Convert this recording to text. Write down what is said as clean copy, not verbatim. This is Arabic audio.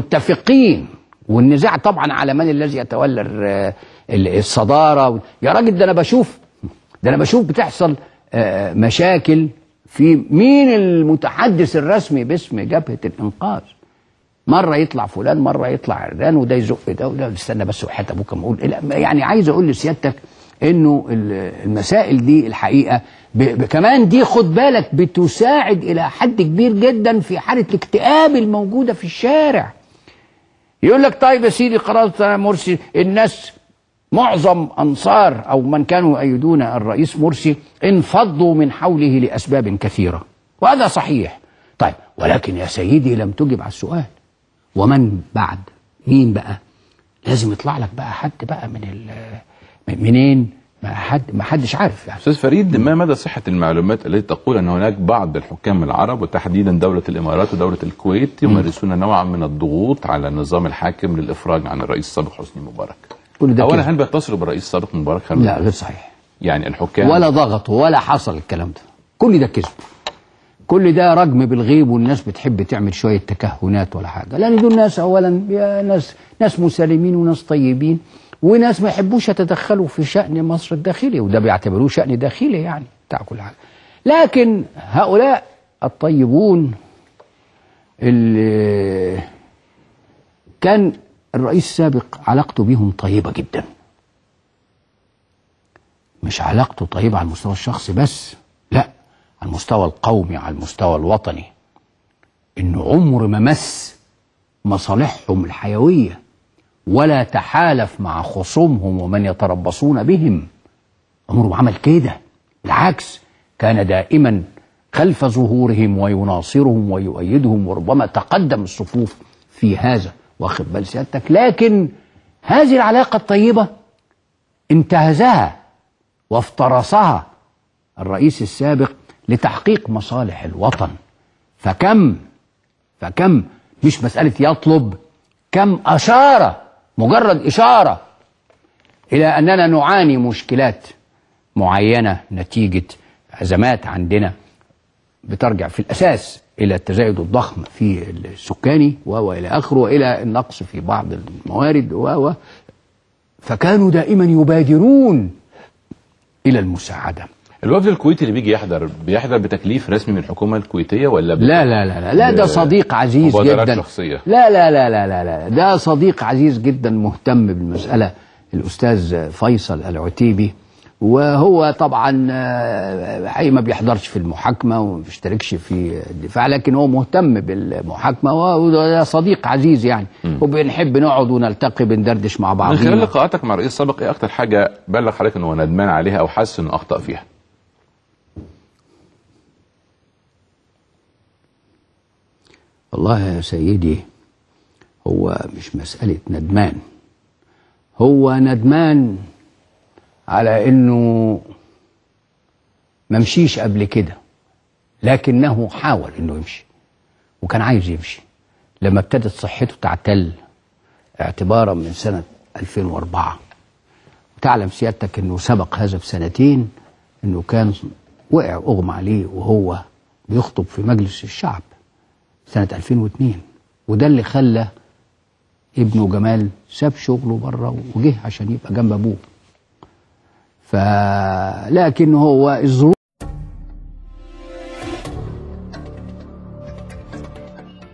متفقين، والنزاع طبعا على من الذي يتولى الصدارة. يا راجل ده أنا بشوف بتحصل مشاكل في مين المتحدث الرسمي باسم جبهة الإنقاذ. مرة يطلع فلان، مرة يطلع عران، وده يزق ده وده. استنى بس وحياة أبوك أما أقول يعني عايز أقول لسيادتك إنه المسائل دي الحقيقة كمان دي خد بالك بتساعد إلى حد كبير جدا في حالة الاكتئاب الموجودة في الشارع. يقول لك طيب يا سيدي خلاص مرسي، الناس معظم أنصار أو من كانوا يؤيدون الرئيس مرسي انفضوا من حوله لأسباب كثيرة، وهذا صحيح. طيب ولكن يا سيدي لم تجب على السؤال، ومن بعد مين بقى؟ لازم يطلع لك بقى حد بقى منين؟ ما حدش عارف يعني. استاذ فريد، ما مدى صحة المعلومات التي تقول ان هناك بعض الحكام العرب وتحديدا دولة الامارات ودولة الكويت يمارسون نوعا من الضغوط على النظام الحاكم للافراج عن الرئيس السابق حسني مبارك؟ اولا هل بيتصلوا بالرئيس السابق مبارك؟ لا غير صحيح. يعني الحكام ولا ضغطوا ولا حصل الكلام ده، كل ده كذب، كل ده رجم بالغيب، والناس بتحب تعمل شوية تكهنات ولا حاجة. لأن دول ناس أولا ناس مسالمين وناس طيبين وناس ما يحبوش يتدخلوا في شأن مصر الداخلي، وده بيعتبروه شأن داخلي يعني بتاع كل حاجة. لكن هؤلاء الطيبون اللي كان الرئيس السابق علاقته بيهم طيبة جدا، مش علاقته طيبة على المستوى الشخصي بس، لا، على المستوى القومي، على المستوى الوطني. إنه عمر ما مس مصالحهم الحيوية ولا تحالف مع خصومهم ومن يتربصون بهم، عمره ما عمل كده. بالعكس، كان دائما خلف ظهورهم ويناصرهم ويؤيدهم، وربما تقدم الصفوف في هذا، واخد بال سيادتك. لكن هذه العلاقة الطيبة انتهزها وافترسها الرئيس السابق لتحقيق مصالح الوطن. فكم مش مسألة يطلب، كم أشار، مجرد إشارة إلى أننا نعاني مشكلات معينة نتيجة أزمات عندنا بترجع في الأساس إلى التزايد الضخم في السكاني وإلى آخره، وإلى النقص في بعض الموارد فكانوا دائما يبادرون إلى المساعدة. الوفد الكويتي اللي بيجي بيحضر بتكليف رسمي من الحكومة الكويتية ولا لا ده صديق عزيز جدا. شخصية. لا ده صديق عزيز جدا مهتم بالمسألة، الأستاذ فيصل العتيبي. وهو طبعا ما بيحضرش في المحاكمة وما بيشتركش في الدفاع، لكن هو مهتم بالمحاكمة وده صديق عزيز يعني. وبنحب نقعد ونلتقي بندردش مع بعض. من خلال لقاءاتك مع الرئيس السابق، ايه اكتر حاجة بلغ حضرتك انه ندمان عليها او حاسس انه اخطأ فيها؟ والله يا سيدي، هو مش مسألة ندمان، هو ندمان على انه ما مشيش قبل كده، لكنه حاول انه يمشي وكان عايز يمشي لما ابتدت صحته تعتل اعتبارا من سنة 2004. وتعلم سيادتك انه سبق هذا بسنتين، انه كان وقع اغمى عليه وهو بيخطب في مجلس الشعب سنة 2002، وده اللي خلى ابنه جمال ساب شغله بره وجه عشان يبقى جنب ابوه. لكن هو الظروف